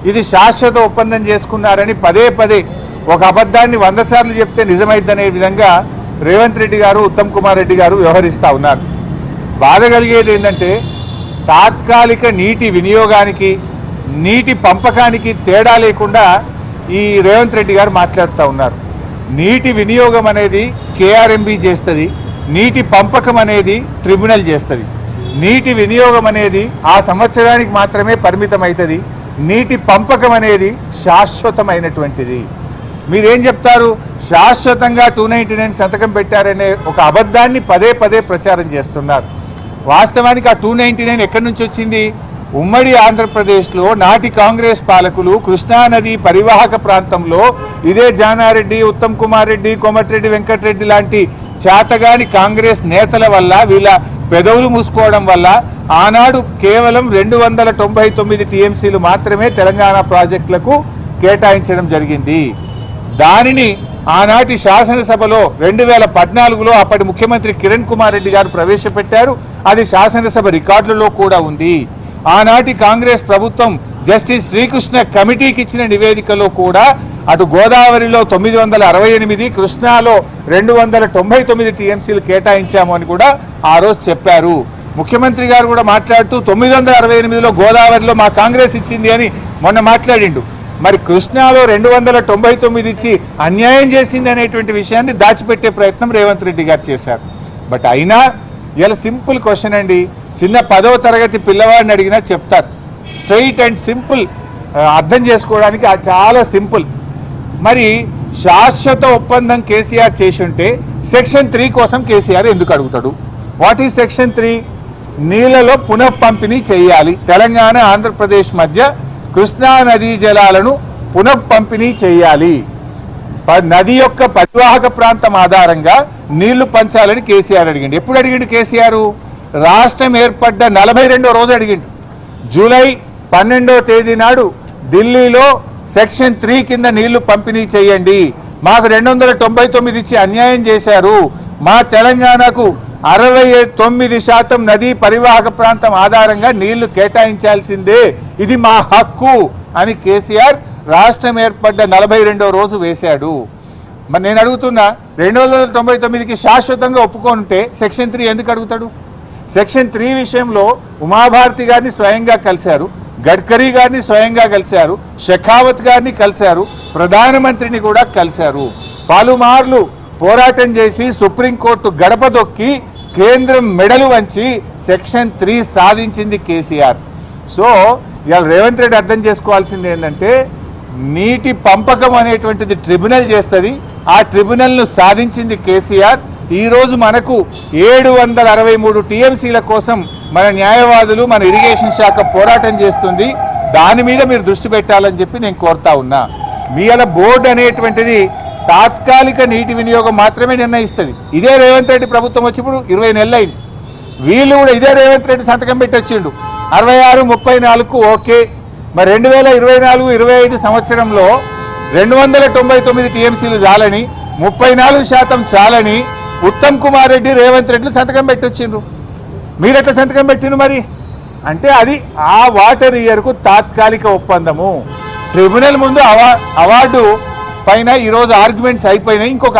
ఇది శాశ్వత ఒప్పందం చేసుకున్నారని పదే పదే ఒక అబద్ధాన్ని 100 సార్లు చెప్తే నిజమైద్దనే విధంగా రేవంత్ రెడ్డి గారు ఉత్తమ్ కుమార్ రెడ్డి గారు వ్యవహరిస్తూ ఉన్నారు. బాధ కలిగేది ఏంటంటే తాత్కాలిక నీటి వినియోగానికి నీటి పంపకానికి తేడా లేకుండా ఈ రేవంత్ రెడ్డి గారు మాట్లాడుతూ ఉన్నారు. నీటి వినియోగం అనేది కేఆర్ఎంబీ చేస్తుంది, నీటి పంపకం అనేది ట్రిబ్యునల్ చేస్తుంది. నీటి వినియోగం అనేది ఆ సంవత్సరానికి మాత్రమే పరిమితం అవుతుంది, నీటి పంపకం అనేది శాశ్వతమైనటువంటిది. మీరేం చెప్తారు? శాశ్వతంగా 299 సంతకం పెట్టారనే ఒక అబద్ధాన్ని పదే పదే ప్రచారం చేస్తున్నారు. వాస్తవానికి ఆ 299 ఎక్కడి నుంచి వచ్చింది? ఉమ్మడి ఆంధ్రప్రదేశ్లో నాటి కాంగ్రెస్ పాలకులు కృష్ణానది పరివాహక ప్రాంతంలో ఇదే జానారెడ్డి, ఉత్తమ్ కుమార్ రెడ్డి, కోమటిరెడ్డి వెంకటరెడ్డి లాంటి చేతగాని కాంగ్రెస్ నేతల వల్ల, వీళ్ళ పెదవులు మూసుకోవడం వల్ల ఆనాడు కేవలం 299 టీఎంసీలు మాత్రమే తెలంగాణ ప్రాజెక్టులకు కేటాయించడం జరిగింది. దానిని ఆనాటి శాసనసభలో 2014లో అప్పటి ముఖ్యమంత్రి కిరణ్ కుమార్ రెడ్డి గారు ప్రవేశపెట్టారు. అది శాసనసభ రికార్డులలో కూడా ఉంది. ఆనాటి కాంగ్రెస్ ప్రభుత్వం జస్టిస్ శ్రీకృష్ణ కమిటీకి ఇచ్చిన నివేదికలో కూడా అటు గోదావరిలో 968, కృష్ణాలో 299 టీఎంసీలు కేటాయించాము అని కూడా ఆ రోజు చెప్పారు. ముఖ్యమంత్రి గారు కూడా మాట్లాడుతూ 968లో గోదావరిలో మా కాంగ్రెస్ ఇచ్చింది అని మొన్న మాట్లాడిండు. మరి కృష్ణాలో 299 ఇచ్చి అన్యాయం చేసింది అనేటువంటి విషయాన్ని దాచిపెట్టే ప్రయత్నం రేవంత్ రెడ్డి గారు చేశారు. బట్ అయినా ఇలా సింపుల్ క్వశ్చన్ అండి, చిన్న 10వ తరగతి పిల్లవాడిని అడిగినా చెప్తారు. స్ట్రైట్ అండ్ సింపుల్, అర్థం చేసుకోవడానికి చాలా సింపుల్. మరి శాశ్వత ఒప్పందం కేసీఆర్ చేసి ఉంటే సెక్షన్ 3 కోసం కేసీఆర్ ఎందుకు అడుగుతాడు? What is section 3? నీళ్లలో పునఃపంపిణీ చేయాలి. తెలంగాణ ఆంధ్రప్రదేశ్ మధ్య కృష్ణా నదీ జలాలను పునఃపంపిణీ చేయాలి. నది యొక్క పరివాహక ప్రాంతం ఆధారంగా నీళ్లు పంచాలని కేసీఆర్ అడిగిండు. ఎప్పుడు అడిగిండు కేసీఆర్? రాష్ట్రం ఏర్పడ్డ 42వ రోజు అడిగిండు. జూలై 12వ తేదీ నాడు ఢిల్లీలో సెక్షన్ 3 కింద నీళ్లు పంపిణీ చేయండి, మాకు 299 ఇచ్చి అన్యాయం చేశారు, మా తెలంగాణకు 69% నదీ పరివాహక ప్రాంతం ఆధారంగా నీళ్లు కేటాయించాల్సిందే, ఇది మా హక్కు అని కేసీఆర్ రాష్ట్రం ఏర్పడ్డ 42వ రోజు వేశాడు. మరి నేను అడుగుతున్నా, 299కి శాశ్వతంగా ఒప్పుకుంటే సెక్షన్ 3 ఎందుకు అడుగుతాడు? సెక్షన్ 3 విషయంలో ఉమాభారతి గారిని స్వయంగా కలిశారు, గడ్కరీ గారిని స్వయంగా కలిశారు, షెకావత్ గారిని కలిశారు, ప్రధానమంత్రిని కూడా కలిశారు. పలుమార్లు పోరాటం చేసి సుప్రీంకోర్టు గడప దొక్కి కేంద్రం మెడలు వంచి సెక్షన్ 3 సాధించింది కేసీఆర్. సో ఇవాళ రేవంత్ రెడ్డి అర్థం చేసుకోవాల్సింది ఏంటంటే, నీటి పంపకం అనేటువంటిది ట్రిబ్యునల్ చేస్తుంది, ఆ ట్రిబ్యునల్ను సాధించింది కేసీఆర్. ఈరోజు మనకు 763 టీఎంసీల కోసం మన న్యాయవాదులు, మన ఇరిగేషన్ శాఖ పోరాటం చేస్తుంది. దాని మీద మీరు దృష్టి పెట్టాలని చెప్పి నేను కోరుతా ఉన్నా. మీ అలా బోర్డు అనేటువంటిది తాత్కాలిక నీటి వినియోగం మాత్రమే నిర్ణయిస్తుంది. ఇదే రేవంత్ రెడ్డి ప్రభుత్వం వచ్చి ఇప్పుడు 20 నెలలు అయింది. వీళ్ళు కూడా ఇదే రేవంత్ రెడ్డి సంతకం పెట్టొచ్చిండు 66, 34కు ఓకే. మరి 2024-25 సంవత్సరంలో 299 టీఎంసీలు చాలని, 34% చాలని ఉత్తమ్ కుమార్ రెడ్డి, రేవంత్ రెడ్డి సంతకం పెట్టొచ్చిండ్రు. మీరెట్లా సంతకం పెట్టిండ్రు? మరి అంటే అది ఆ వాటర్ ఇయర్కు తాత్కాలిక ఒప్పందము. ట్రిబ్యునల్ ముందు అవార్డు పైన ఈరోజు ఆర్గ్యుమెంట్స్ అయిపోయినాయి. ఇంకొక